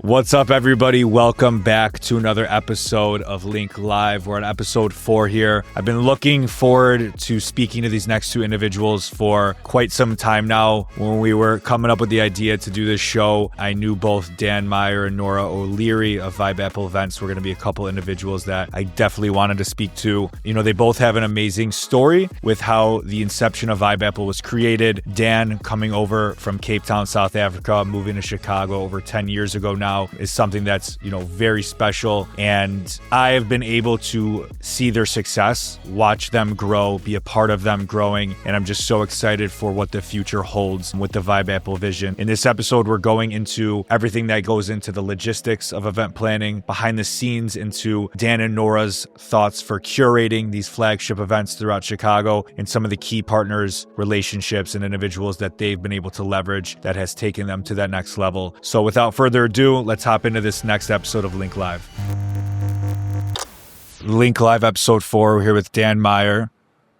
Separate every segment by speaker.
Speaker 1: What's up, everybody? Welcome back to another episode of Link Live. We're on episode 4 here. I've been looking forward to speaking to these next two individuals for quite some time now. When we were coming up with the idea to do this show, I knew both Dan Meyer and Nora O'Leary of Vibeapple Events were going to be a couple individuals that I definitely wanted to speak to. You know, they both have an amazing story with how the inception of Vibeapple was created. Dan coming over from Cape Town, South Africa, moving to Chicago over 10 years ago now, is something that's, very special. And I have been able to see their success, watch them grow, be a part of them growing. And I'm just so excited for what the future holds with the Vibeapple vision. In this episode, we're going into everything that goes into the logistics of event planning, behind the scenes into Dan and Nora's thoughts for curating these flagship events throughout Chicago, and some of the key partners, relationships, and individuals that they've been able to leverage that has taken them to that next level. So without further ado, let's hop into this next episode of Link Live. Link Live episode 4. We're here with Dan Meyer,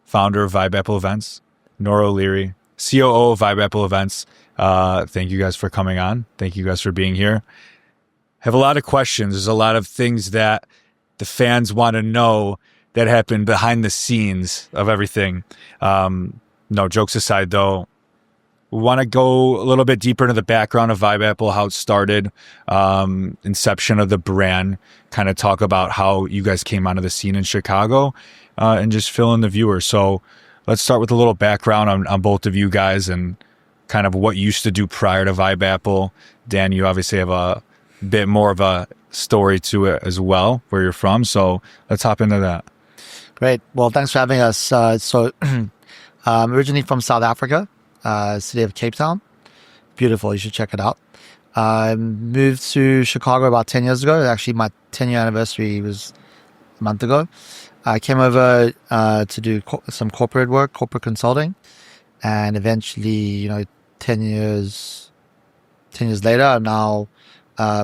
Speaker 1: founder of Vibeapple Events, Nora O'Leary, COO of Vibeapple Events. Thank you guys for coming on. Thank you guys for being here. I have a lot of questions. There's a lot of things that the fans want to know that happen behind the scenes of everything. No, jokes aside though, we want to go a little bit deeper into the background of Vibeapple, how it started, inception of the brand, kind of talk about how you guys came onto the scene in Chicago, and just fill in the viewers. So let's start with a little background on both of you guys and kind of what you used to do prior to Vibeapple. Dan, you obviously have a bit more of a story to it as well, where you're from. So let's hop into that.
Speaker 2: Great. Well, thanks for having us. Originally from South Africa. City of Cape Town. Beautiful. You should check it out. I moved to Chicago about 10 years ago. Actually, my 10-year anniversary was a month ago. I came over to do some corporate work, corporate consulting. And eventually, 10 years later, I'm now, I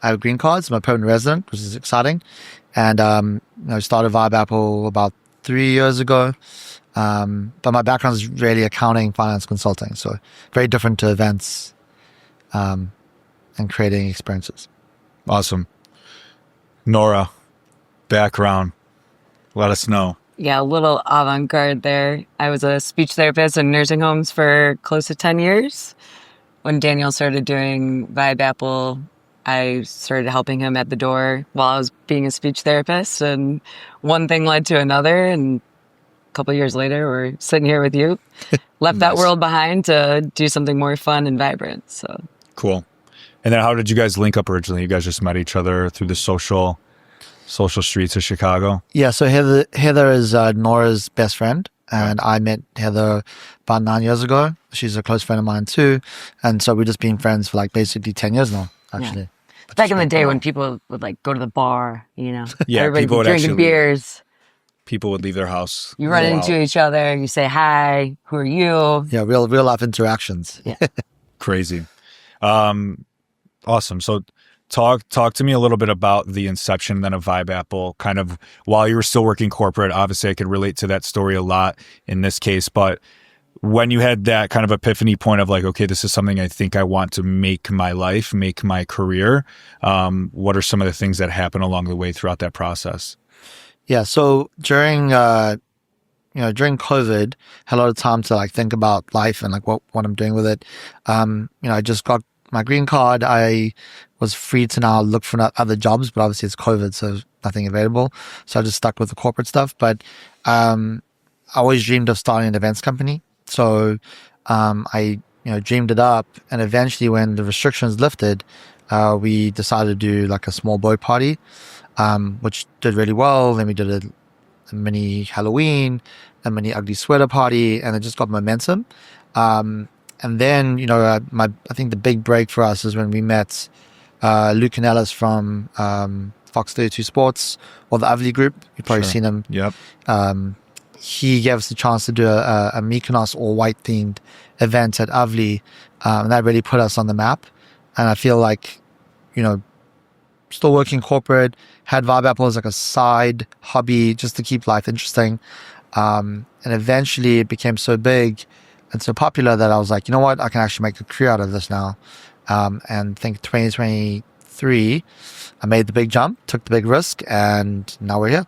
Speaker 2: have a green card. So I'm a permanent resident, which is exciting. And, I started Vibeapple about 3 years ago. But my background is really accounting, finance, consulting. So very different to events and creating experiences.
Speaker 1: Awesome. Nora, background. Let us know.
Speaker 3: Yeah, a little avant-garde there. I was a speech therapist in nursing homes for close to 10 years. When Daniel started doing Vibeapple, I started helping him at the door while I was being a speech therapist. And one thing led to another. And couple of years later, we're sitting here with you. Left
Speaker 1: Nice.
Speaker 3: That world behind to do something more fun and vibrant. So
Speaker 1: Cool. And then how did you guys link up originally? You guys just met each other through the social streets of Chicago?
Speaker 2: Yeah, so Heather is Nora's best friend. And I met Heather about 9 years ago. She's a close friend of mine too. And so we've just been friends for basically 10 years now, actually.
Speaker 3: Yeah. Back in the day when people would go to the bar,
Speaker 1: Yeah,
Speaker 3: everybody
Speaker 1: people would
Speaker 3: drinking
Speaker 1: actually
Speaker 3: beers.
Speaker 1: People would leave their house.
Speaker 3: You run
Speaker 1: go
Speaker 3: into
Speaker 1: out.
Speaker 3: each other, you say hi, who are you?
Speaker 2: Yeah, real life interactions.
Speaker 3: Yeah.
Speaker 1: Crazy. Awesome. So talk to me a little bit about the inception then of Vibeapple, kind of while you were still working corporate. Obviously I could relate to that story a lot in this case, but when you had that kind of epiphany point of okay, this is something I think I want to make my life, make my career, what are some of the things that happen along the way throughout that process?
Speaker 2: Yeah, so during during COVID, had a lot of time to think about life and what I'm doing with it. I just got my green card. I was free to now look for other jobs, but obviously it's COVID, so nothing available. So I just stuck with the corporate stuff. But I always dreamed of starting an events company. So I dreamed it up, and eventually when the restrictions lifted, we decided to do a small boat party. Which did really well. Then we did a mini Halloween, a mini ugly sweater party, and it just got momentum. And then, I think the big break for us is when we met Luke and Ellis from Fox 32 Sports, or the Avli Group. You've probably seen him.
Speaker 1: Yep.
Speaker 2: He gave us the chance to do a Mykonos all-white themed event at Avli, and that really put us on the map. And I feel still working corporate, had Vibeapple as a side hobby just to keep life interesting. And eventually it became so big and so popular that I was like, you know what, I can actually make a career out of this now. And I think 2020, 2023, I made the big jump, took the big risk, and now we're here.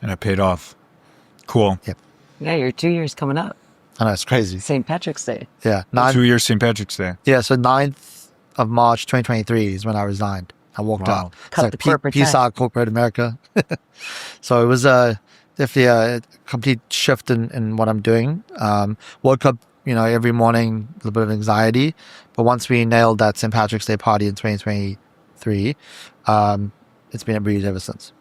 Speaker 1: And it paid off. Cool.
Speaker 2: Yep.
Speaker 3: Yeah, you're 2 years coming up.
Speaker 2: I know, it's crazy.
Speaker 3: St. Patrick's Day.
Speaker 2: Yeah.
Speaker 1: 2 years St. Patrick's Day.
Speaker 2: Yeah, so 9th of March 2023 is when I resigned. I walked out.
Speaker 3: Cut
Speaker 2: It's
Speaker 3: the corporate
Speaker 2: peace
Speaker 3: tie.
Speaker 2: out, corporate America. So it was definitely a complete shift in what I'm doing. Woke up, every morning, a little bit of anxiety. But once we nailed that St. Patrick's Day party in 2023, it's been a breeze ever since.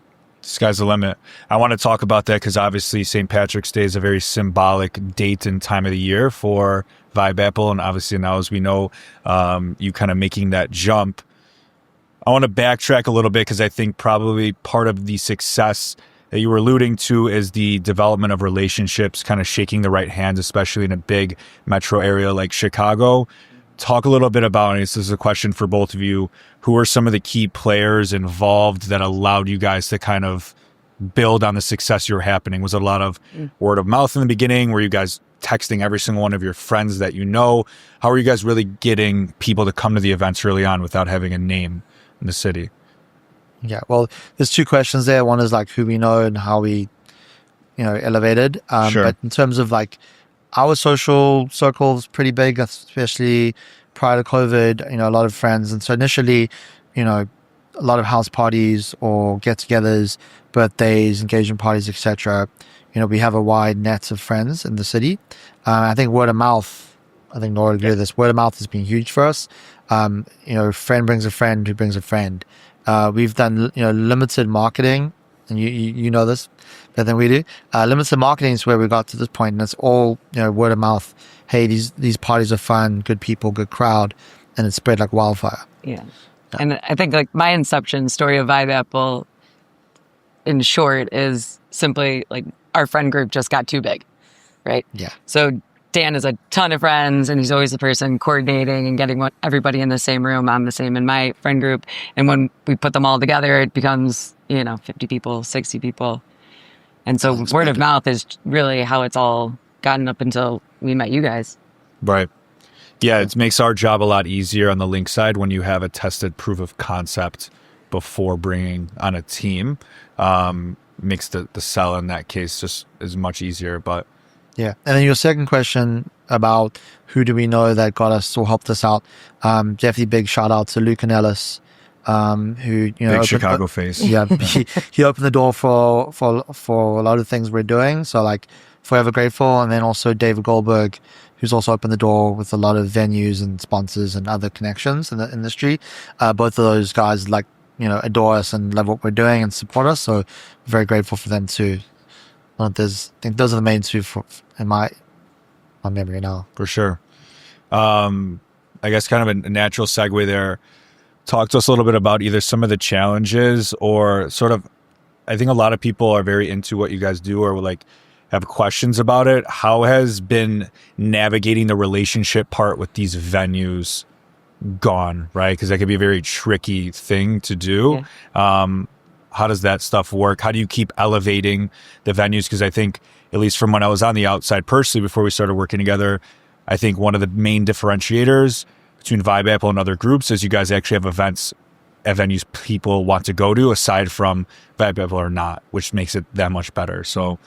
Speaker 1: Sky's the limit. I want to talk about that because obviously St. Patrick's Day is a very symbolic date and time of the year for Vibeapple. And obviously now, as we know, you kind of making that jump. I want to backtrack a little bit because I think probably part of the success that you were alluding to is the development of relationships, kind of shaking the right hands, especially in a big metro area like Chicago. Talk a little bit about, and this is a question for both of you, who are some of the key players involved that allowed you guys to kind of build on the success you're happening? Was it a lot of word of mouth in the beginning? Were you guys texting every single one of your friends that you know? How are you guys really getting people to come to the events early on without having a name in the city?
Speaker 2: Yeah, well, there's two questions there. One is like who we know and how we, elevated.
Speaker 1: Sure.
Speaker 2: But in terms of like our social circle is pretty big, especially prior to COVID, a lot of friends. And so initially, a lot of house parties or get-togethers, birthdays, engagement parties, etc. We have a wide net of friends in the city. I think word of mouth, I think Nora agreed with this, word of mouth has been huge for us. Friend brings a friend who brings a friend. We've done, limited marketing, and you know this better than we do. Limited marketing is where we got to this point, and it's all, word of mouth. Hey, these parties are fun, good people, good crowd, and it spread like wildfire.
Speaker 3: Yeah. And I think like my inception story of Vibeapple, in short, is simply like our friend group just got too big, right?
Speaker 2: Yeah.
Speaker 3: So Dan has a ton of friends, and he's always the person coordinating and getting everybody in the same room. I'm the same in my friend group. And when we put them all together, it becomes, 50 people, 60 people. And so word of mouth is really how it's all gotten up until we met you guys.
Speaker 1: Right. Yeah, it makes our job a lot easier on the link side when you have a tested proof of concept before bringing on a team. Makes the sell in that case just as much easier. But
Speaker 2: yeah. And then your second question about who do we know that got us or helped us out. Definitely big shout out to Luke and Ellis, who,
Speaker 1: big Chicago face.
Speaker 2: Yeah. he opened the door for a lot of things we're doing. So like forever grateful. And then also David Goldberg, who's also opened the door with a lot of venues and sponsors and other connections in the industry. Both of those guys adore us and love what we're doing and support us. So very grateful for them too. I think those are the main two in my memory now.
Speaker 1: For sure. I guess kind of a natural segue there. Talk to us a little bit about either some of the challenges or sort of, I think a lot of people are very into what you guys do or like have questions about it. How has been navigating the relationship part with these venues gone, right? Because that could be a very tricky thing to do. Yeah. How does that stuff work? How do you keep elevating the venues? Because I think, at least from when I was on the outside personally, before we started working together, I think one of the main differentiators between Vibeapple and other groups is you guys actually have events at venues people want to go to aside from Vibeapple or not, which makes it that much better. So,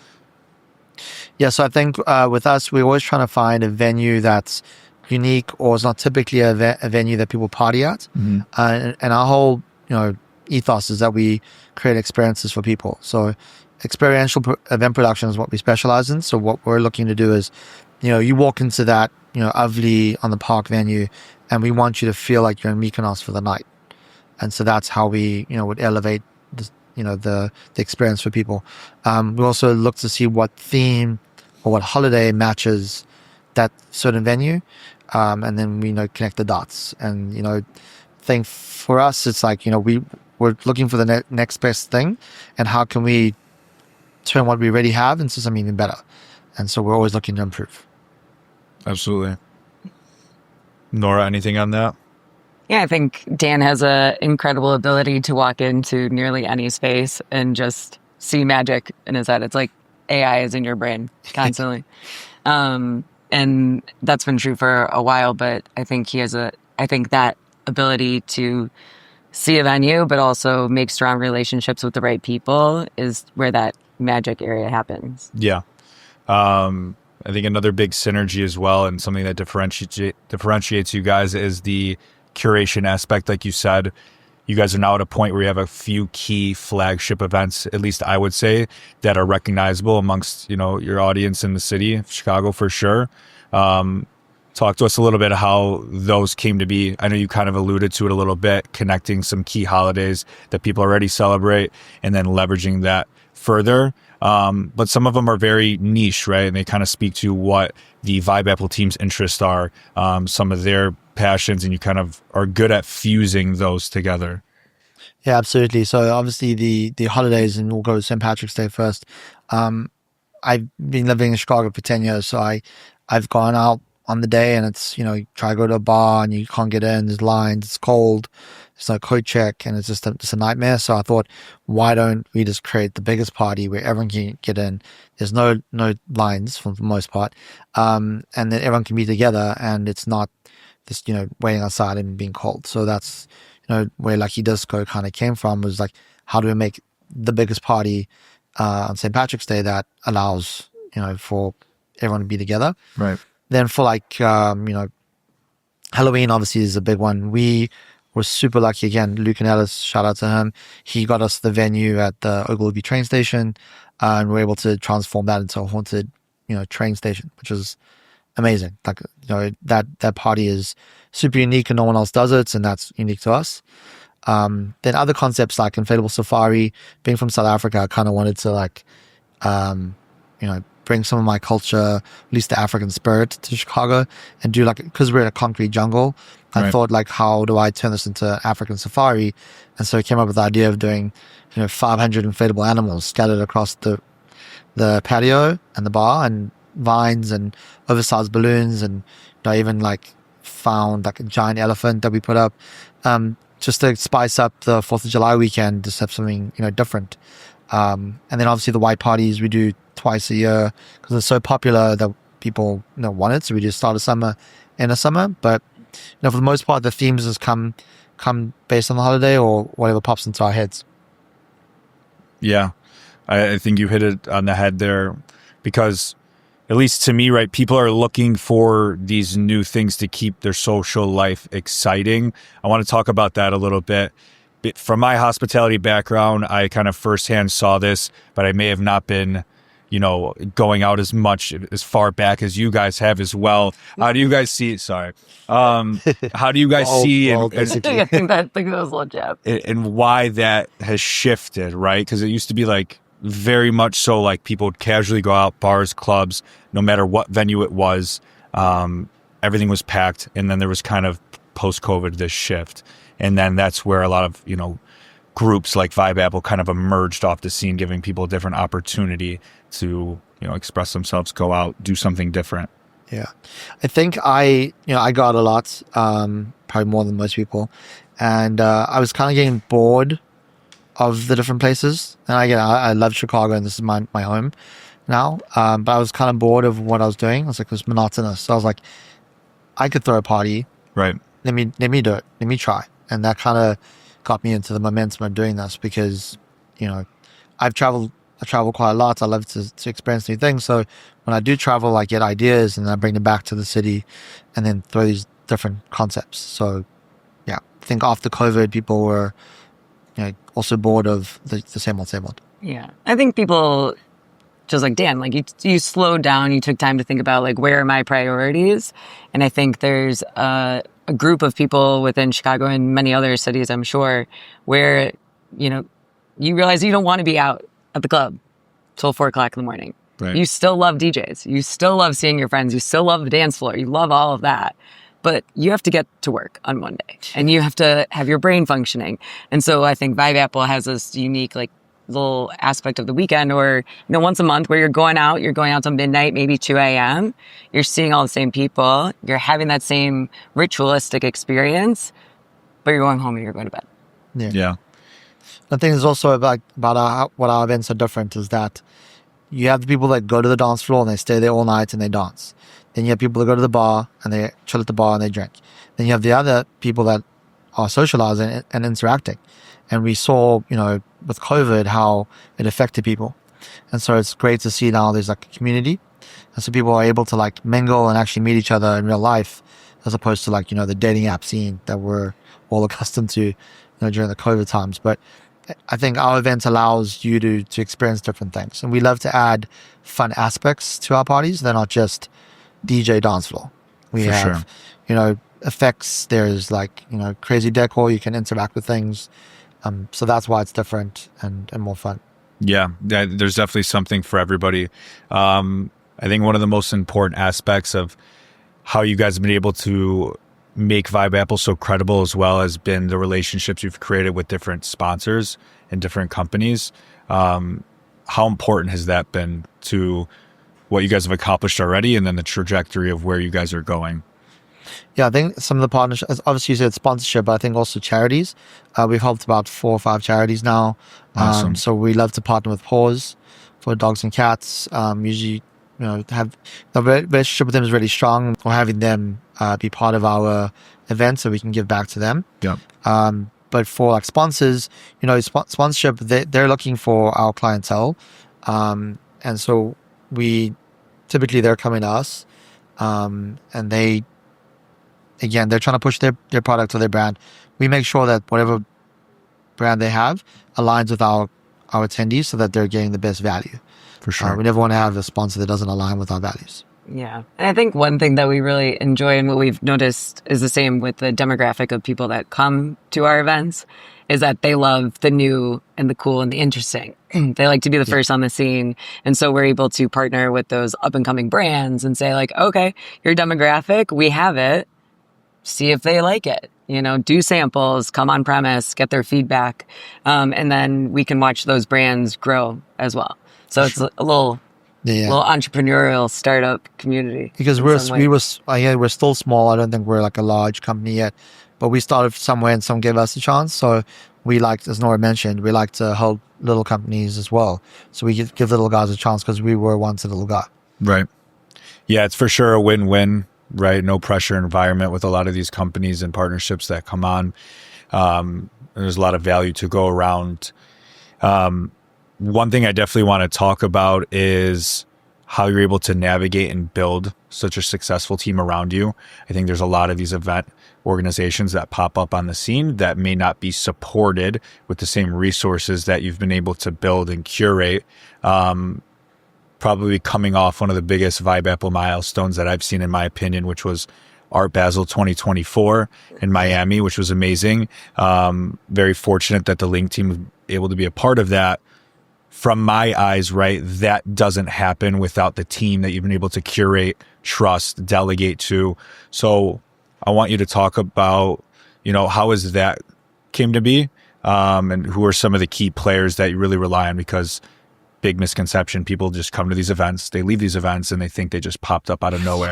Speaker 2: yeah, so I think with us, we're always trying to find a venue that's unique or is not typically a venue that people party at. Mm-hmm. And our whole, ethos is that we create experiences for people. So experiential event production is what we specialize in. So what we're looking to do is, you walk into that, Avli on the park venue, and we want you to feel like you're in Mykonos for the night. And so that's how we, would elevate the experience for people. We also look to see what theme or what holiday matches that certain venue. And then we connect the dots. And, I think for us, it's like, we're looking for the next best thing, and how can we turn what we already have into something even better. And so we're always looking to improve.
Speaker 1: Absolutely. Nora, anything on that?
Speaker 3: Yeah, I think Dan has an incredible ability to walk into nearly any space and just see magic in his head. It's like AI is in your brain constantly. And that's been true for a while, but I think that ability to see a venue, but also make strong relationships with the right people is where that magic area happens.
Speaker 1: Yeah. I think another big synergy as well, and something that differentiates you guys, is the curation aspect. Like you said, you guys are now at a point where you have a few key flagship events, at least I would say, that are recognizable amongst, your audience in the city of Chicago for sure. Talk to us a little bit how those came to be. I know you kind of alluded to it a little bit, connecting some key holidays that people already celebrate and then leveraging that further. But some of them are very niche, right? And they kind of speak to what the Vibeapple team's interests are, some of their passions, and you kind of are good at fusing those together.
Speaker 2: Yeah, absolutely. So obviously the holidays, and we'll go to St. Patrick's Day first. I've been living in Chicago for 10 years, so I've gone out on the day, and it's, you try to go to a bar and you can't get in, there's lines, it's cold, there's no code check, and it's just a nightmare. So I thought, why don't we just create the biggest party where everyone can get in? There's no lines for the most part, and then everyone can be together, and it's not just waiting outside and being cold. So that's where Lucky Disco kind of came from, was like, how do we make the biggest party on St. Patrick's Day that allows for everyone to be together.
Speaker 1: Right.
Speaker 2: Then for Halloween obviously is a big one. We were super lucky again. Luke and Ellis, shout out to him. He got us the venue at the Ogilvy train station, and we were able to transform that into a haunted, train station, which is amazing. Like, that party is super unique and no one else does it, and that's unique to us. Then other concepts like Inflatable Safari, being from South Africa, I kind of wanted to bring some of my culture, at least the African spirit, to Chicago, and do because we're in a concrete jungle. I thought, how do I turn this into African safari? And so I came up with the idea of doing 500 inflatable animals scattered across the patio and the bar, and vines and oversized balloons, and I even found a giant elephant that we put up just to spice up the 4th of July weekend, just have something different. And then obviously the white parties we do twice a year because it's so popular that people want it. So we do start of summer, end of summer. But for the most part, the themes just come based on the holiday or whatever pops into our heads.
Speaker 1: Yeah, I think you hit it on the head there, because at least to me, right, people are looking for these new things to keep their social life exciting. I want to talk about that a little bit. From my hospitality background, I kind of firsthand saw this, but I may have not been, going out as far back as you guys have as well. How do you guys see it? Sorry. How do you guys see
Speaker 3: I think that was a little jab.
Speaker 1: And why that has shifted, right? Because it used to be very much so people would casually go out, bars, clubs, no matter what venue it was. Everything was packed. And then there was kind of post-COVID this shift. And then that's where a lot of, groups like Vibeapple kind of emerged off the scene, giving people a different opportunity to, express themselves, go out, do something different.
Speaker 2: Yeah. I think I got a lot, probably more than most people. And I was kind of getting bored of the different places. And I love Chicago, and this is my home now. But I was kind of bored of what I was doing. I was it was monotonous. So I was like, I could throw a party.
Speaker 1: Right.
Speaker 2: Let me do it. Let me try. And that kind of got me into the momentum of doing this because, I travel quite a lot. I love to experience new things. So when I do travel, I get ideas and I bring them back to the city and then throw these different concepts. So yeah, I think after COVID, people were, also bored of the same old.
Speaker 3: Yeah. I think people, just like Dan, you slowed down, you took time to think about where are my priorities? And I think there's a group of people within Chicago and many other cities, I'm sure, where, you realize you don't want to be out at the club till 4:00 in the morning.
Speaker 1: Right.
Speaker 3: You still love DJs. You still love seeing your friends. You still love the dance floor. You love all of that. But you have to get to work on Monday and you have to have your brain functioning. And so I think Vibeapple has this unique, little aspect of the weekend or, once a month where you're going out till midnight, maybe 2 a.m. You're seeing all the same people. You're having that same ritualistic experience, but you're going home and you're going to bed.
Speaker 1: Yeah.
Speaker 2: The thing is also about what our events are different is that you have the people that go to the dance floor and they stay there all night and they dance. Then you have people that go to the bar and they chill at the bar and they drink. Then you have the other people that are socializing and interacting. And we saw, with COVID, how it affected people. And so it's great to see now there's like a community. And so people are able to like mingle and actually meet each other in real life, as opposed to like, the dating app scene that we're all accustomed to, during the COVID times. But I think our event allows you to experience different things. And we love to add fun aspects to our parties. They're not just DJ dance floor. We
Speaker 1: For
Speaker 2: have, effects. There's like, crazy decor. You can interact with things. So that's why it's different and more fun.
Speaker 1: Yeah, there's definitely something for everybody. I think one of the most important aspects of how you guys have been able to make Vibeapple so credible as well has been the relationships you've created with different sponsors and different companies. How important has that been to what you guys have accomplished already and then the trajectory of where you guys are going?
Speaker 2: Yeah, I think some of the partnerships, obviously you said sponsorship, but I think also charities. We've helped about 4 or 5 charities now.
Speaker 1: Awesome.
Speaker 2: So we love to partner with Paws for dogs and cats. Usually, have the relationship with them is really strong. Or having them be part of our event so we can give back to them.
Speaker 1: Yeah.
Speaker 2: But for like sponsors, sponsorship, they're looking for our clientele. And so they're coming to us. And they're trying to push their product or their brand. We make sure that whatever brand they have aligns with our attendees so that they're getting the best value.
Speaker 1: For sure.
Speaker 2: We never want to have a sponsor that doesn't align with our values.
Speaker 3: Yeah. And I think one thing that we really enjoy and what we've noticed is the same with the demographic of people that come to our events is that they love the new and the cool and the interesting. They like to be the first on the scene. And so we're able to partner with those up and coming brands and say like, okay, your demographic, we have it. See if they like it, do samples, come on premise, get their feedback. And then we can watch those brands grow as well. So it's a little entrepreneurial startup community.
Speaker 2: Because we're still small. I don't think we're like a large company yet, but we started somewhere and someone gave us a chance. So we like, as Nora mentioned, we like to help little companies as well. So we give little guys a chance because we were once a little guy.
Speaker 1: Right. Yeah, it's for sure a win-win. Right, no pressure environment with a lot of these companies and partnerships that come on. There's a lot of value to go around. One thing I definitely want to talk about is how you're able to navigate and build such a successful team around you. I think there's a lot of these event organizations that pop up on the scene that may not be supported with the same resources that you've been able to build and curate. Probably coming off one of the biggest Vibeapple milestones that I've seen, in my opinion, which was Art Basel 2024 in Miami, which was amazing. Very fortunate that the Link team was able to be a part of that. From my eyes, right, that doesn't happen without the team that you've been able to curate, trust, delegate to. So I want you to talk about, how is that came to be, and who are some of the key players that you really rely on, because big misconception. People just come to these events, they leave these events, and they think they just popped up out of nowhere.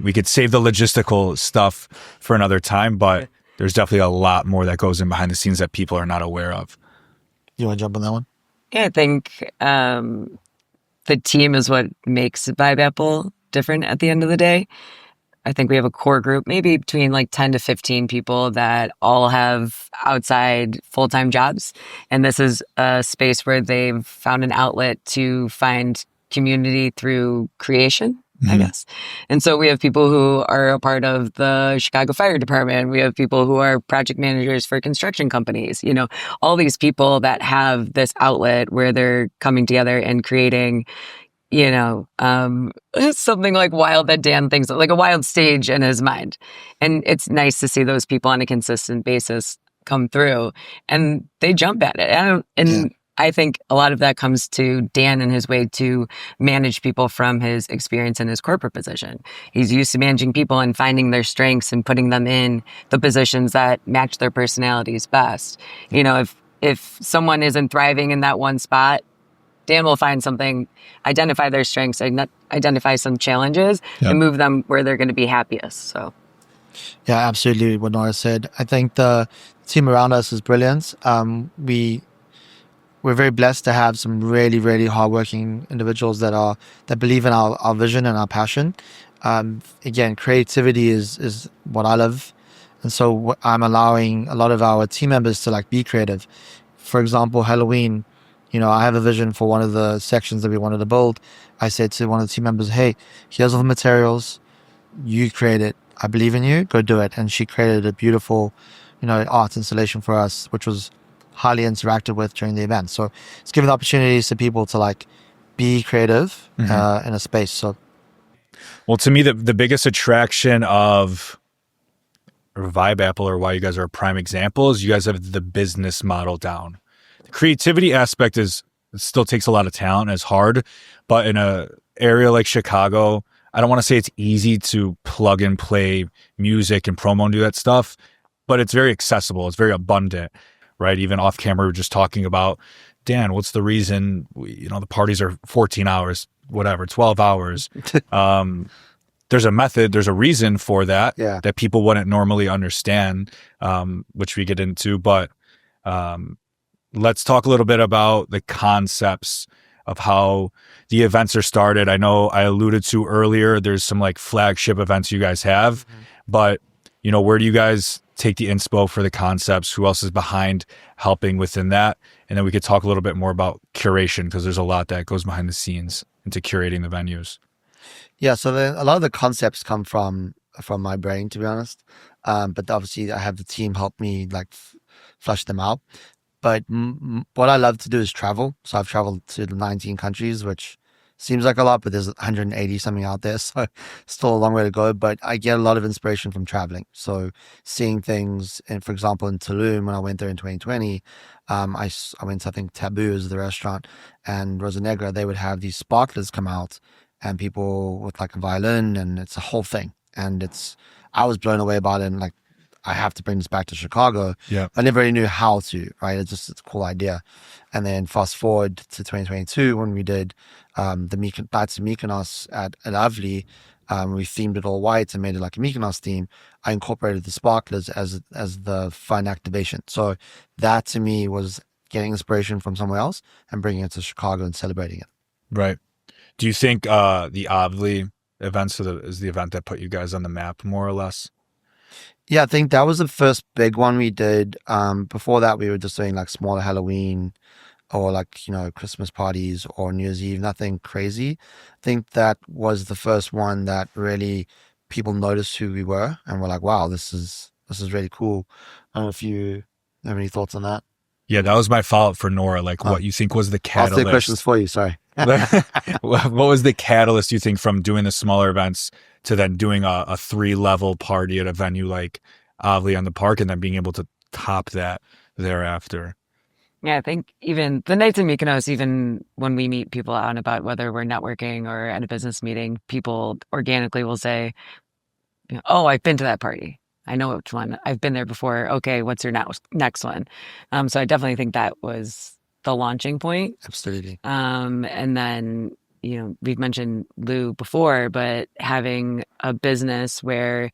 Speaker 1: We could save the logistical stuff for another time, but there's definitely a lot more that goes in behind the scenes that people are not aware of.
Speaker 2: You want to jump on that one?
Speaker 3: Yeah, I think the team is what makes Vibeapple different at the end of the day. I think we have a core group, maybe between like 10 to 15 people that all have outside full-time jobs. And this is a space where they've found an outlet to find community through creation, I guess. And so we have people who are a part of the Chicago Fire Department. We have people who are project managers for construction companies. All these people that have this outlet where they're coming together and creating something like wild that Dan thinks like a wild stage in his mind. And it's nice to see those people on a consistent basis come through and they jump at it. I think a lot of that comes to Dan and his way to manage people from his experience in his corporate position. He's used to managing people and finding their strengths and putting them in the positions that match their personalities best. If someone isn't thriving in that one spot, Dan will find something, identify their strengths, identify some challenges, and move them where they're going to be happiest. So,
Speaker 2: yeah, absolutely. What Nora said. I think the team around us is brilliant. We're very blessed to have some really, really hardworking individuals that believe in our vision and our passion. Again, creativity is what I love, And so I'm allowing a lot of our team members to like be creative. For example, Halloween, I have a vision for one of the sections that we wanted to build. I said to one of the team members, hey, here's all the materials. You create it. I believe in you. Go do it. And she created a beautiful, art installation for us, which was highly interacted with during the event. So it's giving opportunities to people to like be creative in a space. So,
Speaker 1: well, to me, the biggest attraction of Vibeapple, or why you guys are a prime example, is you guys have the business model down. The creativity aspect it still takes a lot of talent and it's hard, but in a area like Chicago, I don't want to say it's easy to plug and play music and promo and do that stuff, but it's very accessible. It's very abundant, right? Even off camera, we were just talking about, Dan, what's the reason, the parties are 14 hours, whatever, 12 hours. There's a method, there's a reason for that, that people wouldn't normally understand, which we get into. But let's talk a little bit about the concepts of how the events are started. I know I alluded to earlier, there's some like flagship events you guys have, but where do you guys take the inspo for the concepts? Who else is behind helping within that? And then we could talk a little bit more about curation, because there's a lot that goes behind the scenes into curating the venues.
Speaker 2: Yeah, so a lot of the concepts come from my brain, to be honest. But obviously, I have the team help me like flush them out. But what I love to do is travel. So I've traveled to 19 countries, which seems like a lot, but there's 180 something out there. So still a long way to go. But I get a lot of inspiration from traveling. So seeing things, and for example, in Tulum, when I went there in 2020, I went to, I think, Taboo is the restaurant, and Rosa Negra, they would have these sparklers come out and people with like a violin, and it's a whole thing. And I was blown away about it, and like, I have to bring this back to Chicago.
Speaker 1: Yeah.
Speaker 2: I never really knew how to, right? It's a cool idea. And then fast forward to 2022 when we did the Nights of Mykonos at Avli, we themed it all white and made it like a Mykonos theme. I incorporated the sparklers as the fun activation. So that to me was getting inspiration from somewhere else and bringing it to Chicago and celebrating it.
Speaker 1: Right. Do you think the Avli events is the event that put you guys on the map, more or less?
Speaker 2: Yeah, I think that was the first big one we did. Before that, we were just doing like smaller Halloween or like, Christmas parties or New Year's Eve, nothing crazy. I think that was the first one that really people noticed who we were and were like, wow, this is really cool. I don't know if you have any thoughts on that.
Speaker 1: Yeah, that was my follow-up for Nora. Like, what you think was the catalyst?
Speaker 2: I'll take questions for you, sorry.
Speaker 1: What was the catalyst, you think, from doing the smaller events to then doing a 3-level party at a venue like Avli on the Park, and then being able to top that thereafter?
Speaker 3: Yeah, I think even the Nights in Mykonos, even when we meet people out and about, whether we're networking or at a business meeting, people organically will say, oh, I've been to that party. I know which one. I've been there before. Okay, what's your next one? So I definitely think that was the launching point.
Speaker 2: Absolutely.
Speaker 3: And then, we've mentioned Lou before, but having a business where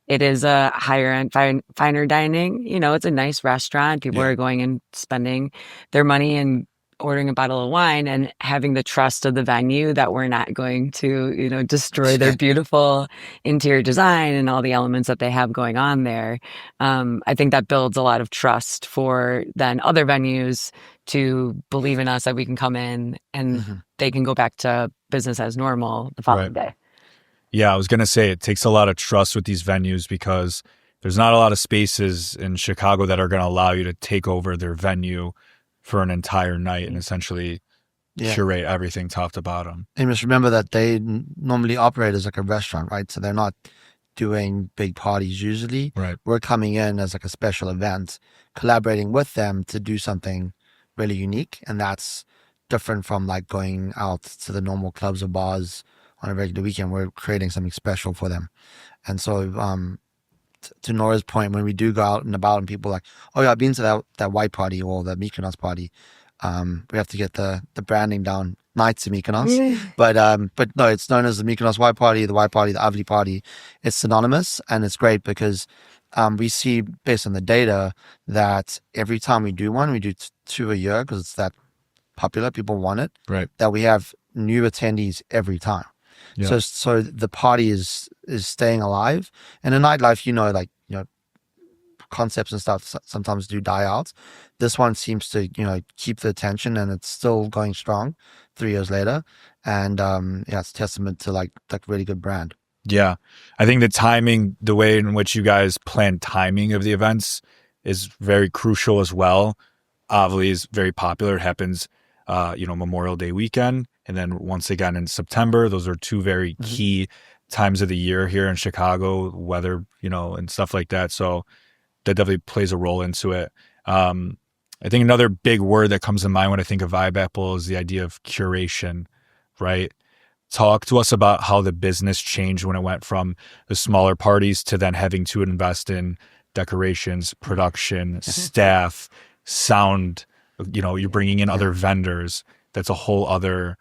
Speaker 3: it is a higher end, finer dining, it's a nice restaurant. People are going and spending their money and ordering a bottle of wine and having the trust of the venue that we're not going to, destroy their beautiful interior design and all the elements that they have going on there. I think that builds a lot of trust for then other venues to believe in us, that we can come in and they can go back to business as normal the following day.
Speaker 1: Yeah, I was going to say it takes a lot of trust with these venues, because there's not a lot of spaces in Chicago that are going to allow you to take over their venue for an entire night and essentially curate everything top to bottom.
Speaker 2: And just remember that they normally operate as like a restaurant, right? So they're not doing big parties usually.
Speaker 1: Right.
Speaker 2: We're coming in as like a special event, collaborating with them to do something really unique. And that's different from like going out to the normal clubs or bars on a regular weekend. We're creating something special for them. And so to Nora's point, when we do go out and about and people are like, oh yeah, I've been to that white party or the Mykonos party, we have to get the branding down. Nights of Mykonos, but no, it's known as the Mykonos white party, the Avli party. It's synonymous, and it's great because we see based on the data that every time we do one, we do 2 a year because it's that popular, people want it.
Speaker 1: Right.
Speaker 2: That we have new attendees every time. So the party is staying alive. And in nightlife, concepts and stuff sometimes do die out. This one seems to, keep the attention, and it's still going strong 3 years later. And it's testament to like really good brand.
Speaker 1: Yeah. I think the timing, the way in which you guys plan timing of the events is very crucial as well. Obviously is very popular. It happens, Memorial Day weekend. And then once again in September. Those are two very key times of the year here in Chicago, weather, and stuff like that. So that definitely plays a role into it. I think another big word that comes to mind when I think of Vibeapple is the idea of curation, right? Talk to us about how the business changed when it went from the smaller parties to then having to invest in decorations, production, staff, sound. You're bringing in other vendors. That's a whole other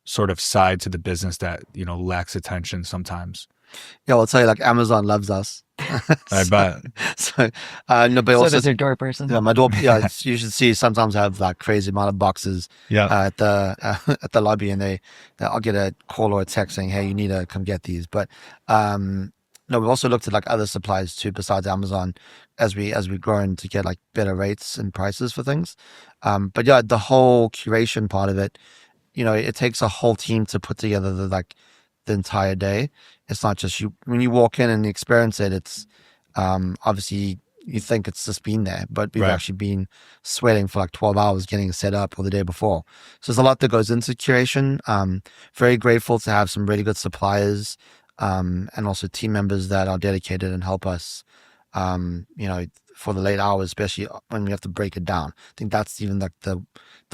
Speaker 1: sort of side to the business that, lacks attention sometimes.
Speaker 2: Yeah, I'll tell you, like Amazon loves us.
Speaker 1: I bet.
Speaker 2: So, but also,
Speaker 3: does your door person.
Speaker 2: Yeah, my door. Yeah, you should see. Sometimes I have like crazy amount of boxes. At the lobby, and I'll get a call or a text saying, "Hey, you need to come get these." But we've also looked at like other suppliers too, besides Amazon, as we've grown to get like better rates and prices for things. But yeah, the whole curation part of it, it takes a whole team to put together the entire day. It's not just you. When you walk in and experience it, it's obviously you think it's just been there, but we've actually been sweating for like 12 hours getting it set up or the day before. So there's a lot that goes into curation. Very grateful to have some really good suppliers and also team members that are dedicated and help us, for the late hours, especially when we have to break it down. I think that's even like the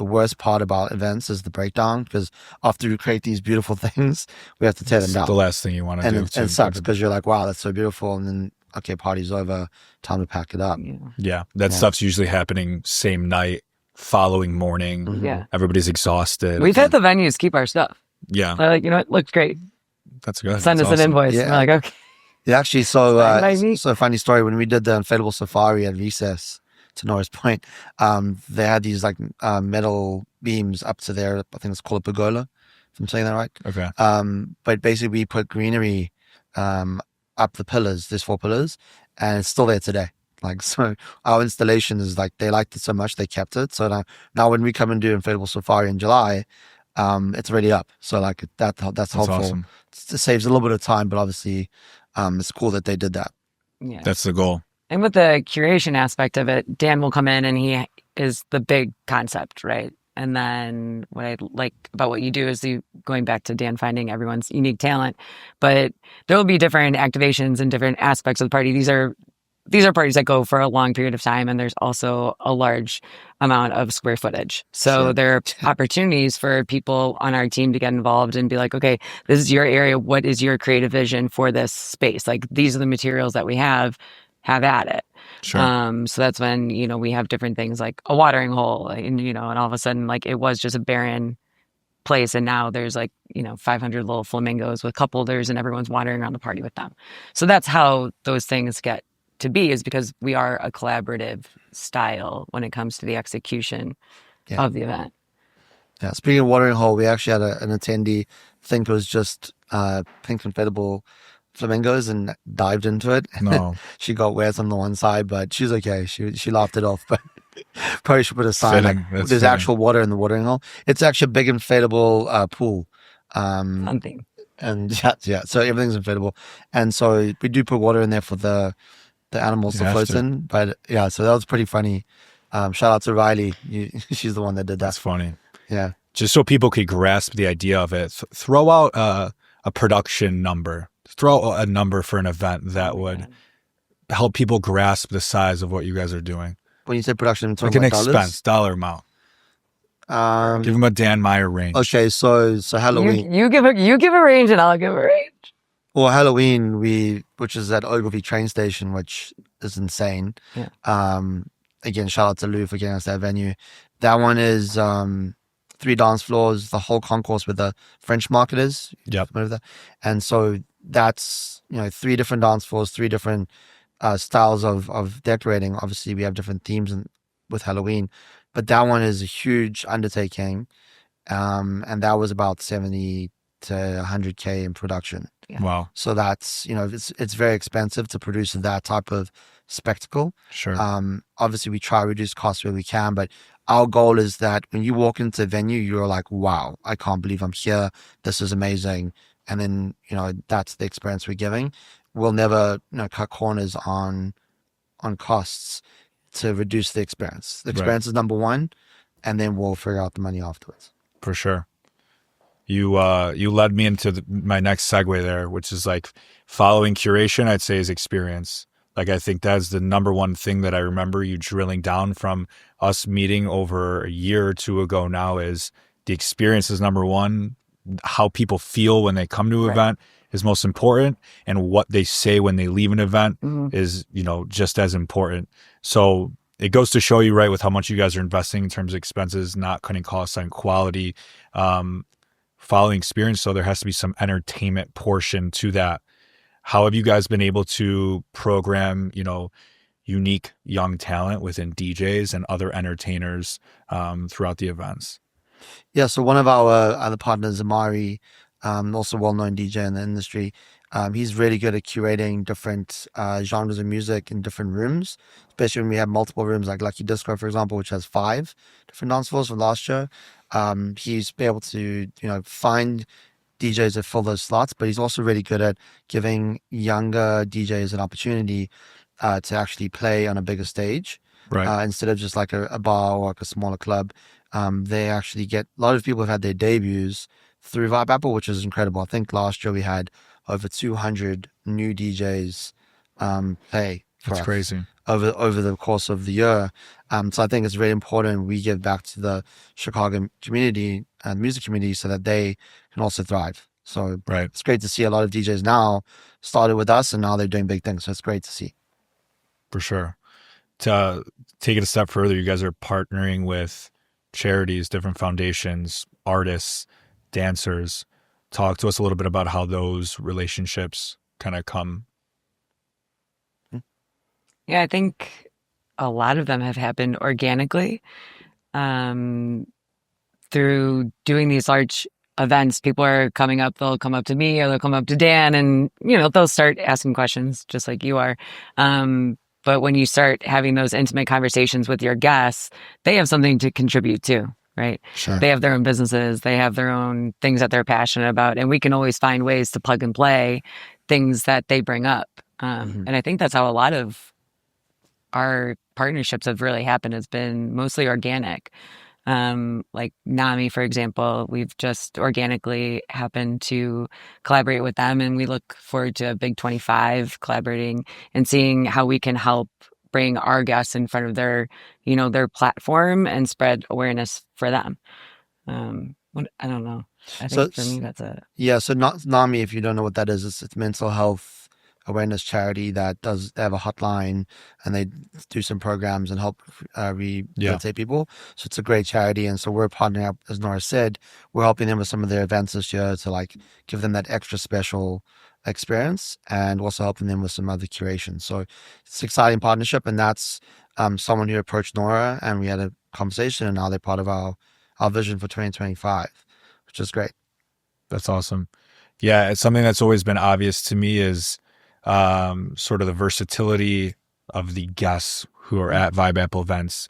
Speaker 2: worst part about events is the breakdown, because after you create these beautiful things, we have to tear them down.
Speaker 1: The last thing you want to do.
Speaker 2: And it sucks because you're like, wow, that's so beautiful. And then, okay, party's over, time to pack it up.
Speaker 1: Yeah. That stuff's usually happening same night, following morning.
Speaker 3: Yeah.
Speaker 1: Everybody's exhausted.
Speaker 3: We've had the venues keep our stuff.
Speaker 1: Yeah.
Speaker 3: They're like, it looks great.
Speaker 1: That's good.
Speaker 3: Send us an invoice.
Speaker 2: Yeah.
Speaker 3: And we're like, okay.
Speaker 2: Yeah, actually, so funny story. When we did the Unforgettable Safari at Recess, to Nora's point, they had these like metal beams up to there. I think it's called a pergola, if I'm saying that right.
Speaker 1: Okay.
Speaker 2: But basically, we put greenery up the pillars. There's 4 pillars, and it's still there today. Like, so our installation is like, they liked it so much they kept it. So now when we come and do Unforgettable Safari in July, it's already up. So like that's helpful.
Speaker 1: Awesome.
Speaker 2: It saves a little bit of time, but obviously it's cool that they did that.
Speaker 3: Yeah.
Speaker 1: That's the goal.
Speaker 3: And with the curation aspect of it, Dan will come in and he is the big concept, right? And then what I like about what you do is going back to Dan finding everyone's unique talent, but there will be different activations and different aspects of the party. These are parties that go for a long period of time, and there's also a large amount of square footage. So there are opportunities for people on our team to get involved and be like, okay, this is your area. What is your creative vision for this space? Like, these are the materials that we have at it.
Speaker 1: Sure.
Speaker 3: So that's when, we have different things like a watering hole, and, and all of a sudden, like, it was just a barren place, and now there's like 500 little flamingos with cup holders, and everyone's wandering around the party with them. So that's how those things get to be, is because we are a collaborative style when it comes to the execution of the event.
Speaker 2: Yeah. Speaking of watering hole, we actually had an attendee think it was just pink inflatable flamingos and dived into it.
Speaker 1: No.
Speaker 2: She got wet on the one side, but she's okay. She laughed it off, but probably should put a sign like there's actual water in the watering hole. It's actually a big inflatable pool.
Speaker 3: Fun thing.
Speaker 2: And so everything's inflatable. And so we do put water in there for the animals to float in. But so that was pretty funny. Shout out to Riley. She's the one that did that.
Speaker 1: That's funny.
Speaker 2: Yeah.
Speaker 1: Just so people could grasp the idea of it, throw out a production number. Throw out a number for an event that would help people grasp the size of what you guys are doing.
Speaker 2: When you say production,
Speaker 1: like an expense, dollar amount. Give them a Dan Meyer range.
Speaker 2: Okay, so Halloween.
Speaker 3: You give a range and I'll give a range.
Speaker 2: Well, Halloween, which is at Ogilvy train station, which is insane. Yeah. Again, shout out to Lou for getting us that venue. That one is 3 dance floors, the whole concourse where the French market is.
Speaker 1: Yep.
Speaker 2: And so that's 3 different dance floors, 3 different styles of decorating. Obviously, we have different themes with Halloween, but that one is a huge undertaking, and that was about 70 to 100K in production.
Speaker 1: Yeah. Wow.
Speaker 2: So that's it's very expensive to produce that type of spectacle.
Speaker 1: Sure.
Speaker 2: Obviously we try to reduce costs where we can, but our goal is that when you walk into a venue, you're like, wow, I can't believe I'm here. This is amazing. And then, that's the experience we're giving. We'll never, cut corners on costs to reduce the experience. The experience is number one, and then we'll figure out the money afterwards.
Speaker 1: For sure. You led me into my next segue there, which is like following curation, I'd say, is experience. Like, I think that's the number one thing that I remember you drilling down from us meeting over a year or two ago now is the experience is number one. How people feel when they come to an event is most important. And what they say when they leave an event is, just as important. So it goes to show you, right, with how much you guys are investing in terms of expenses, not cutting costs on quality, following experience. So there has to be some entertainment portion to that. How have you guys been able to program, unique young talent within DJs and other entertainers throughout the events?
Speaker 2: Yeah, so one of our other partners, Amari, also well-known DJ in the industry, he's really good at curating different genres of music in different rooms, especially when we have multiple rooms, like Lucky Disco, for example, which has 5 different dance floors from last show. He's been able to, find DJs that fill those slots, but he's also really good at giving younger DJs an opportunity to actually play on a bigger stage.
Speaker 1: Right.
Speaker 2: Instead of just like a bar or like a smaller club. They actually get, a lot of people have had their debuts through Vibeapple, which is incredible. I think last year we had over 200 new DJs play for
Speaker 1: That's
Speaker 2: us
Speaker 1: crazy.
Speaker 2: over the course of the year. So I think it's really important we give back to the Chicago community and music community so that they can also thrive. So it's great to see a lot of DJs now started with us and now they're doing big things. So it's great to see.
Speaker 1: For sure. To take it a step further, you guys are partnering with charities, different foundations, artists, dancers. Talk to us a little bit about how those relationships kind of come.
Speaker 3: Yeah, I think a lot of them have happened organically. Through doing these large events, people are coming up, they'll come up to me or they'll come up to Dan and, they'll start asking questions just like you are. But when you start having those intimate conversations with your guests, they have something to contribute to, right?
Speaker 2: Sure.
Speaker 3: They have their own businesses, they have their own things that they're passionate about, and we can always find ways to plug and play things that they bring up. And I think that's how a lot of our partnerships have really happened. It's been mostly organic. Like NAMI, for example, we've just organically happened to collaborate with them, and we look forward to a Big 25 collaborating and seeing how we can help bring our guests in front of their platform and spread awareness for them. I don't know. I think for me, that's it.
Speaker 2: Yeah. So NAMI, if you don't know what that is, it's mental health awareness charity they have a hotline and they do some programs and help rehabilitate people. So it's a great charity. And so we're partnering up, as Nora said, we're helping them with some of their events this year to like give them that extra special experience and also helping them with some other curation. So it's an exciting partnership. And that's someone who approached Nora and we had a conversation and now they're part of our vision for 2025, which is great.
Speaker 1: That's awesome. Yeah. It's something that's always been obvious to me is sort of the versatility of the guests who are at Vibeapple events.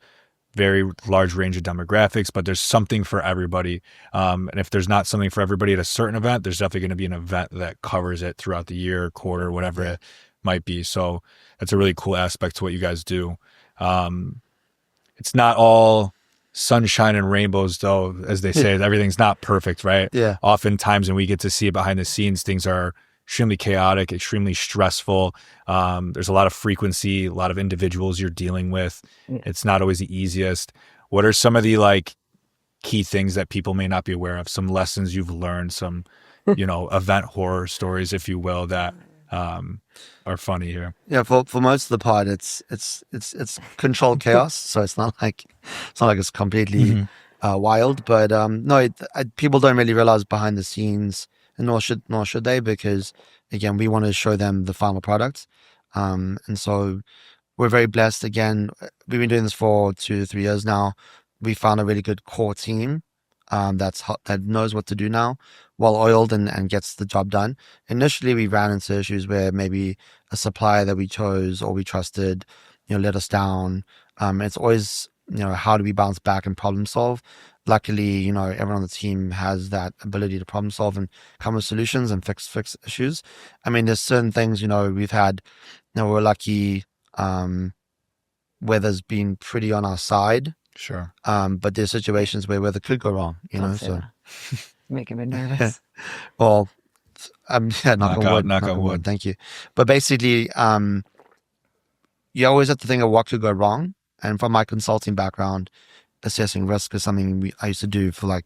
Speaker 1: Very large range of demographics, but there's something for everybody. And if there's not something for everybody at a certain event, there's definitely going to be an event that covers it throughout the year, quarter, whatever it might be. So that's a really cool aspect to what you guys do. It's not all sunshine and rainbows, though, as they say. Everything's not perfect, right?
Speaker 2: Yeah.
Speaker 1: Oftentimes when we get to see it behind the scenes, things are extremely chaotic, extremely stressful. There's a lot of frequency, a lot of individuals you're dealing with. It's not always the easiest. What are some of the key things that people may not be aware of? Some lessons you've learned, some, event horror stories, if you will, that are funny here.
Speaker 2: Yeah, for most of the part, it's controlled chaos. So it's not like it's completely wild. But no, people don't really realize behind the scenes. And nor should they, because again, we want to show them the final product. And so we're very blessed. Again, we've been doing this for 2 to 3 years now. We found a really good core team that knows what to do now. well oiled and gets the job done. Initially, we ran into issues where maybe a supplier that we chose or we trusted, let us down. It's always, how do we bounce back and problem solve? Luckily, everyone on the team has that ability to problem solve and come with solutions and fix issues. I mean, there's certain things, we've had, we're lucky, weather's been pretty on our side.
Speaker 1: Sure.
Speaker 2: But there's situations where weather could go wrong,
Speaker 3: Don't say
Speaker 2: so.
Speaker 3: that. Making me nervous.
Speaker 2: Well, knock on wood.
Speaker 1: wood.
Speaker 2: Thank you. But basically, you always have to think of what could go wrong. And from my consulting background, assessing risk is something I used to do for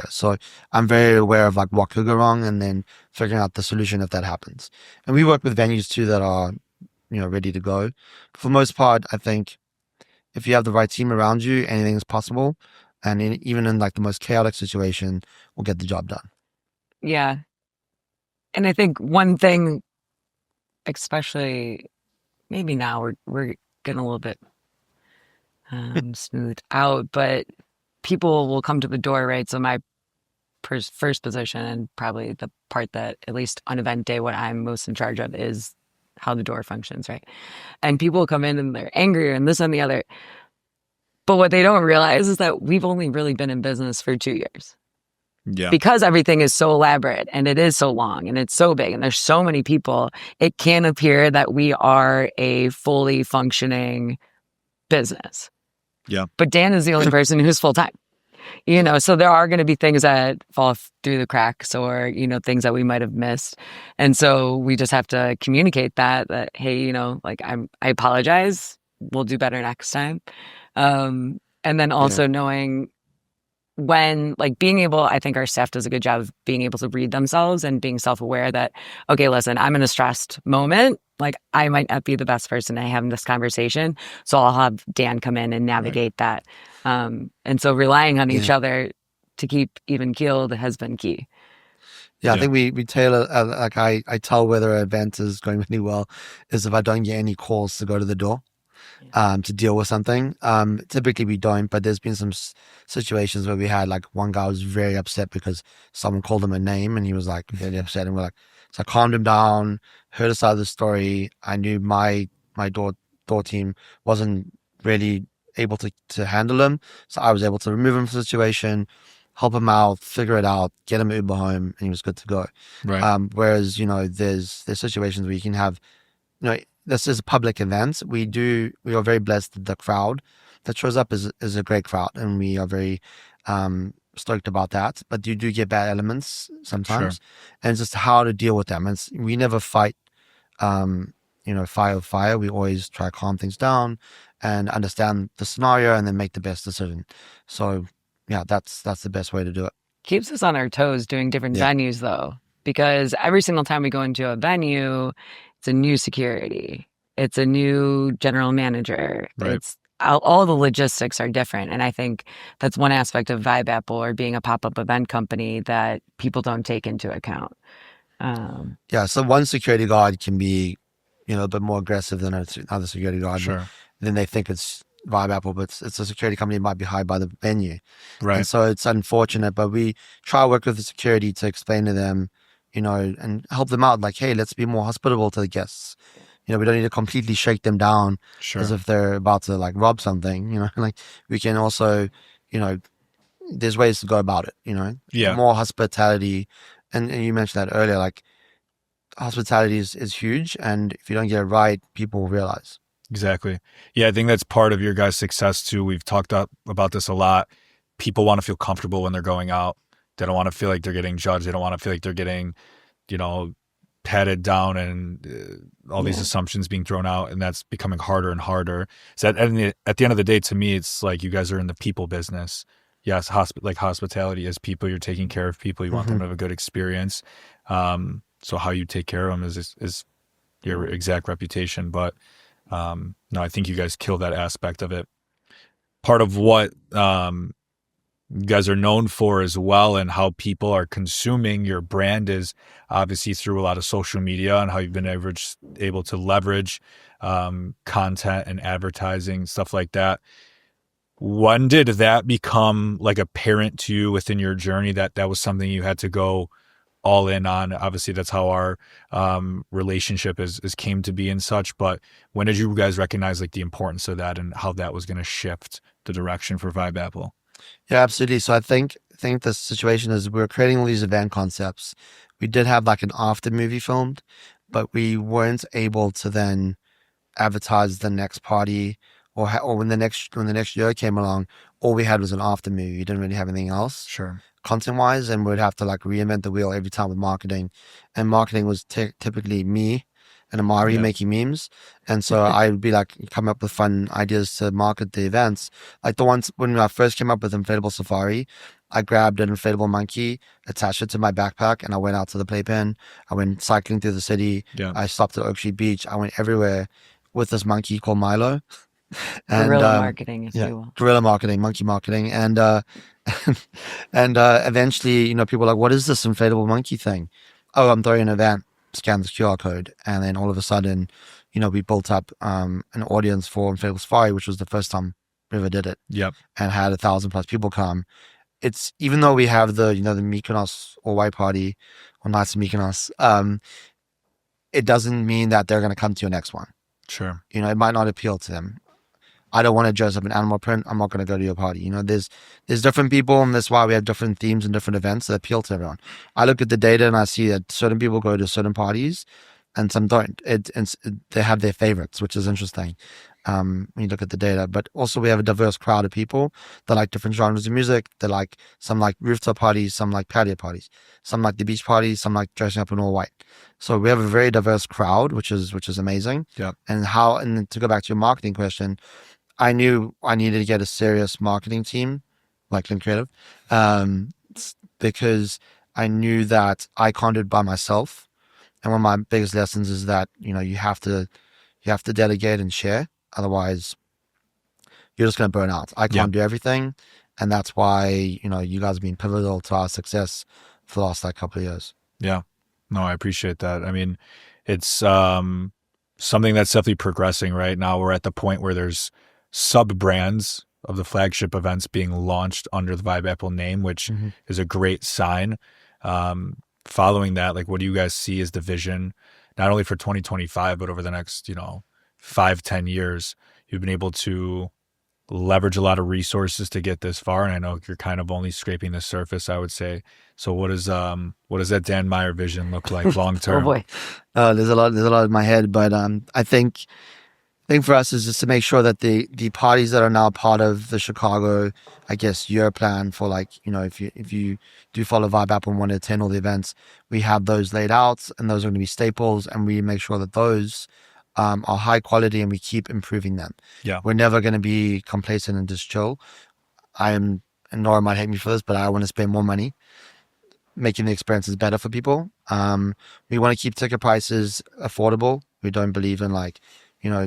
Speaker 2: so I'm very aware of what could go wrong and then figuring out the solution if that happens. And we work with venues too that are, ready to go. For the most part, I think if you have the right team around you, anything is possible. And even in the most chaotic situation, we'll get the job done.
Speaker 3: Yeah. And I think one thing, especially maybe now we're getting a little bit smoothed out, but people will come to the door, right? So my first position, and probably the part that, at least on event day, what I'm most in charge of is how the door functions, right? And people come in and they're angry and this and the other. But what they don't realize is that we've only really been in business for 2 years.
Speaker 1: Yeah.
Speaker 3: Because everything is so elaborate and it is so long and it's so big and there's so many people, it can appear that we are a fully functioning business.
Speaker 1: Yeah.
Speaker 3: But Dan is the only person who's full time. So there are going to be things that fall through the cracks or, things that we might have missed. And so we just have to communicate that, hey, I apologize. We'll do better next time. And then also knowing when, being able, I think our staff does a good job of being able to read themselves and being self-aware that, okay, listen, I'm in a stressed moment. I might not be the best person to have this conversation. So I'll have Dan come in and navigate that. And so relying on each other to keep even keeled has been key.
Speaker 2: Yeah, I think we tailor, I tell whether an event is going really well is if I don't get any calls to go to the door. To deal with something. Typically we don't, but there's been some situations where we had one guy was very upset because someone called him a name and he was really upset, and so I calmed him down, heard a side of the story. I knew my door team wasn't really able to handle him, so I was able to remove him from the situation, help him out, figure it out, get him Uber home, and he was good to go.
Speaker 1: Right.
Speaker 2: Whereas there's situations where you can have this is a public event. We are very blessed that the crowd that shows up is a great crowd, and we are very stoked about that. But you do get bad elements sometimes, and just how to deal with them. We never fight, fire with fire. We always try to calm things down and understand the scenario, and then make the best decision. So, yeah, that's the best way to do it.
Speaker 3: Keeps us on our toes doing different venues, though, because every single time we go into a venue, it's a new security. It's a new general manager.
Speaker 1: Right.
Speaker 3: It's all the logistics are different. And I think that's one aspect of Vibeapple or being a pop-up event company that people don't take into account.
Speaker 2: So one security guard can be, a bit more aggressive than another security guard.
Speaker 1: Sure.
Speaker 2: Then they think it's Vibeapple, but it's a security company that might be hired by the venue.
Speaker 1: Right.
Speaker 2: And so it's unfortunate, but we try to work with the security to explain to them, and help them out. Hey, let's be more hospitable to the guests. We don't need to completely shake them down as if they're about to rob something. We can also, there's ways to go about it.
Speaker 1: Yeah.
Speaker 2: More hospitality, and you mentioned that earlier. Hospitality is huge, and if you don't get it right, people will realize.
Speaker 1: Exactly. Yeah, I think that's part of your guys' success too. We've talked about this a lot. People want to feel comfortable when they're going out. They don't want to feel like they're getting judged. They don't want to feel like they're getting, patted down and all these assumptions being thrown out. And that's becoming harder and harder. So at the end of the day, to me, it's you guys are in the people business. Yes, hospitality is people. You're taking care of people. You want them to have a good experience. So how you take care of them is your exact reputation. But no, I think you guys kill that aspect of it. Part of what you guys are known for as well, and how people are consuming your brand is obviously through a lot of social media, and how you've been able to leverage content and advertising, stuff like that. When did that become like apparent to you within your journey that that was something you had to go all in on? Obviously, that's how our relationship is came to be and such. But when did you guys recognize like the importance of that and how that was going to shift the direction for Vibeapple?
Speaker 2: Yeah, absolutely. So I think the situation is we're creating all these event concepts. We did have like an after movie filmed, but we weren't able to then advertise the next party or when the next year came along, all we had was an after movie. We didn't really have anything else
Speaker 1: Sure.
Speaker 2: content wise, and we'd have to like reinvent the wheel every time with marketing. And marketing was typically me and Amari
Speaker 1: Yeah.
Speaker 2: making memes. And so I would be like coming up with fun ideas to market the events. Like the ones when I first came up with Inflatable Safari, I grabbed an inflatable monkey, attached it to my backpack, and I went out to the playpen. I went cycling through the city.
Speaker 1: Yeah.
Speaker 2: I stopped at Oak Street Beach. I went everywhere with this monkey called Milo. And
Speaker 3: Guerrilla marketing, if you will.
Speaker 2: guerrilla marketing, monkey marketing, and and eventually, people were like, "What is this inflatable monkey thing?" Oh, I'm throwing an event. Scan this QR code, and then all of a sudden, we built up an audience for Inflatable Safari, which was the first time we ever did it,
Speaker 1: Yep.
Speaker 2: and had 1,000+ people come. It's even though we have the the Mykonos or White Party or Nights of Mykonos, it doesn't mean that they're going to come to your next one.
Speaker 1: Sure.
Speaker 2: It might not appeal to them. I don't want to dress up in animal print. I'm not going to go to your party. There's different people, and that's why we have different themes and different events that appeal to everyone. I look at the data and I see that certain people go to certain parties, and some don't. They have their favorites, which is interesting when you look at the data. But also, we have a diverse crowd of people that like different genres of music. Some like rooftop parties, some like patio parties, some like the beach parties, some like dressing up in all white. So we have a very diverse crowd, which is amazing.
Speaker 1: Yeah.
Speaker 2: And to go back to your marketing question, I knew I needed to get a serious marketing team, like Link Creative, because I knew that I can't do it by myself. And one of my biggest lessons is that you have to delegate and share, otherwise you're just going to burn out. I can't do everything, and that's why you guys have been pivotal to our success for the last couple of years.
Speaker 1: Yeah. No, I appreciate that. I mean, it's something that's definitely progressing right now. We're at the point where there's sub-brands of the flagship events being launched under the Vibeapple name, which is a great sign. Following that, like, what do you guys see as the vision, not only for 2025, but over the next, 5-10 years? You've been able to leverage a lot of resources to get this far, and I know you're kind of only scraping the surface, I would say. So what does that Dan Meyer vision look like long term?
Speaker 3: Oh boy.
Speaker 2: There's a lot in my head, but I think for us is just to make sure that the parties that are now part of the Chicago, I guess, year plan for if you do follow Vibeapple and want to attend all the events, we have those laid out, and those are going to be staples, and we make sure that those are high quality and we keep improving them.
Speaker 1: Yeah.
Speaker 2: We're never going to be complacent and just chill. And Nora might hate me for this, but I want to spend more money making the experiences better for people. We want to keep ticket prices affordable. We don't believe in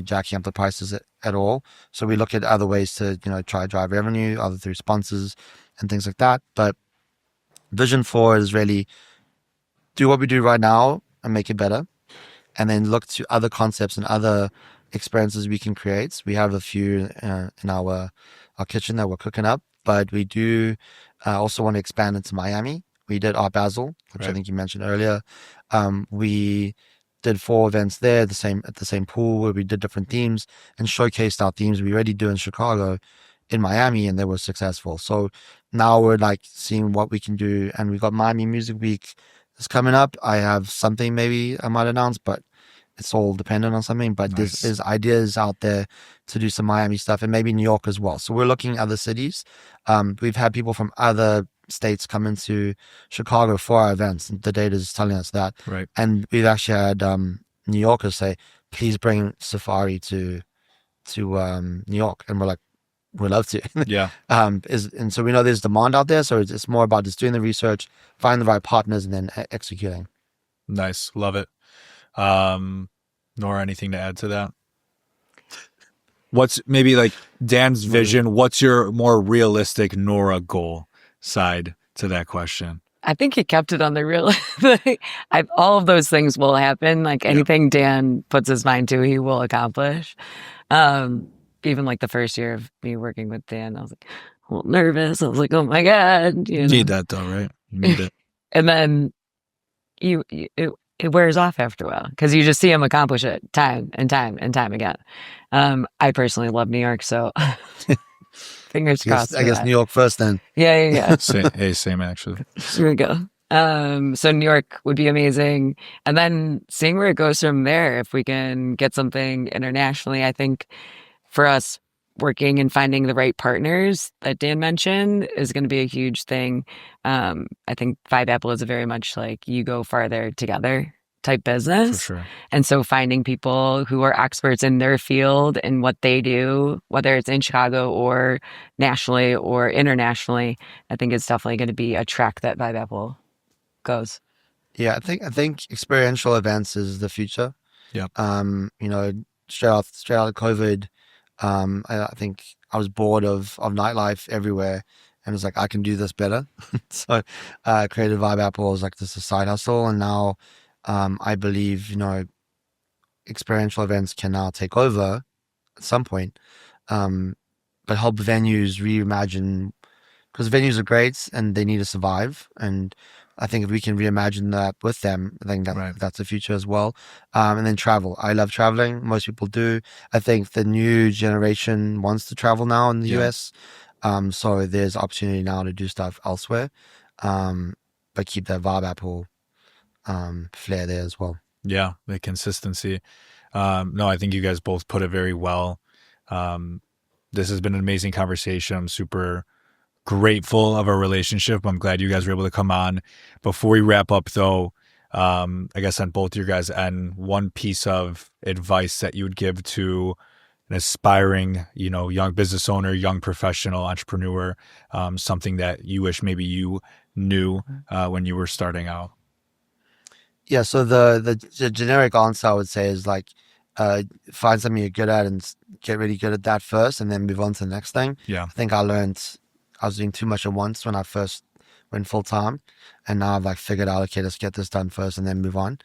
Speaker 2: jacking up the prices at all. So we look at other ways to, try to drive revenue, either through sponsors and things like that. But vision 4 is really do what we do right now and make it better. And then look to other concepts and other experiences we can create. We have a few in our kitchen that we're cooking up, but we do also want to expand into Miami. We did Art Basel, which I think you mentioned earlier. We did 4 events there, at the same pool, where we did different themes and showcased our themes we already do in Chicago, in Miami, and they were successful. So now we're seeing what we can do, and we've got Miami Music Week is coming up. I have something maybe I might announce, but it's all dependent on something. But there's ideas out there to do some Miami stuff, and maybe New York as well. So we're looking at other cities. We've had people from other states come into Chicago for our events, and the data is telling us that.
Speaker 1: Right.
Speaker 2: And we've actually had New Yorkers say, please bring Safari to New York, and we're like, we'd love to.
Speaker 1: Yeah.
Speaker 2: And so we know there's demand out there, so it's more about just doing the research, finding the right partners, and then executing.
Speaker 1: Nice. Love it. Nora, anything to add to that? What's maybe Dan's vision? What's your more realistic Nora goal side to that question?
Speaker 3: I think he kept it on the real. All of those things will happen. Anything Dan puts his mind to, he will accomplish. even like the first year of me working with Dan, I was like a little nervous. I was like, oh my God,
Speaker 1: You need that though, right? You need it.
Speaker 3: And then it wears off after a while because you just see him accomplish it time and time and time again. I personally love New York, so fingers crossed.
Speaker 2: I guess New York first then.
Speaker 3: Yeah.
Speaker 1: Same actually.
Speaker 3: Here we go. So New York would be amazing. And then seeing where it goes from there, if we can get something internationally, I think for us, working and finding the right partners that Dan mentioned is going to be a huge thing. I think Vibeapple is a very much like you go farther together type business.
Speaker 1: For sure.
Speaker 3: And so finding people who are experts in their field and what they do, whether it's in Chicago or nationally or internationally, I think it's definitely going to be a track that Vibeapple goes.
Speaker 2: Yeah, I think experiential events is the future.
Speaker 1: Yeah.
Speaker 2: Straight out of COVID, I think I was bored of nightlife everywhere, and was like, I can do this better. So, created Vibeapple as like this a side hustle, and now, I believe experiential events can now take over at some point, but help venues reimagine, because venues are great and they need to survive. And I think if we can reimagine that with them, I think that's the future as well. And then travel. I love traveling. Most people do. I think the new generation wants to travel now in the US. So there's opportunity now to do stuff elsewhere, but keep that Vibeapple flair there as well.
Speaker 1: Yeah, the consistency. No, I think you guys both put it very well. This has been an amazing conversation. I'm super grateful of our relationship. I'm glad you guys were able to come on. Before we wrap up though, I guess on both your guys' end, one piece of advice that you would give to an aspiring, young business owner, young professional entrepreneur, something that you wish maybe you knew when you were starting out.
Speaker 2: Yeah, so the generic answer I would say is like, find something you're good at and get really good at that first, and then move on to the next thing.
Speaker 1: Yeah.
Speaker 2: I think I learned I was doing too much at once when I first went full time, and now I've like figured out, okay, let's get this done first and then move on.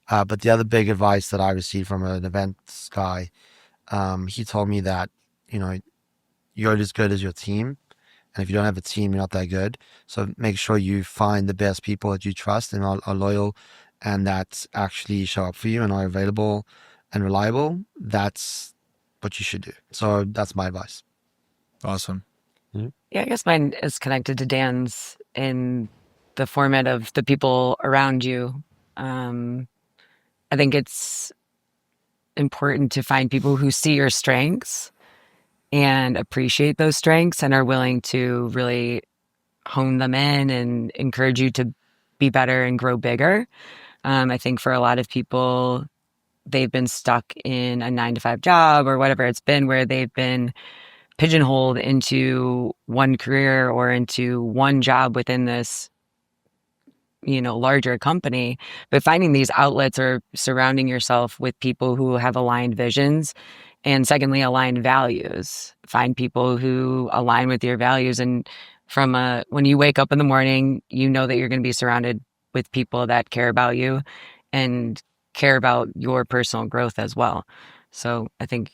Speaker 2: But the other big advice that I received from an events guy, he told me that, you're as good as your team. And if you don't have a team, you're not that good. So make sure you find the best people that you trust and are loyal and that actually show up for you and are available and reliable. That's what you should do. So that's my advice.
Speaker 1: Awesome.
Speaker 3: Yeah, I guess mine is connected to Dan's in the format of the people around you. I think it's important to find people who see your strengths and appreciate those strengths and are willing to really hone them in and encourage you to be better and grow bigger. I think for a lot of people, they've been stuck in a 9-to-5 job or whatever it's been, where they've been pigeonholed into one career or into one job within this, larger company. But finding these outlets or surrounding yourself with people who have aligned visions, and secondly, aligned values. Find people who align with your values. And when you wake up in the morning, you know that you're going to be surrounded with people that care about you and care about your personal growth as well. So I think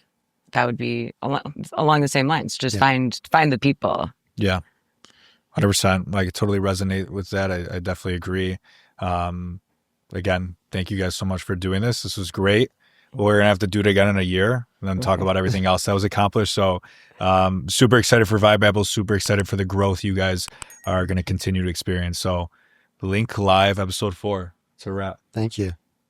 Speaker 3: that would be along the same lines. Just find the people. Yeah.
Speaker 1: 100%. I totally resonate with that. I definitely agree. Again, thank you guys so much for doing this. This was great. We're going to have to do it again in a year and then talk about everything else that was accomplished. So super excited for Vibeapple, super excited for the growth you guys are going to continue to experience. So Link Live episode 4. It's a wrap.
Speaker 2: Thank you.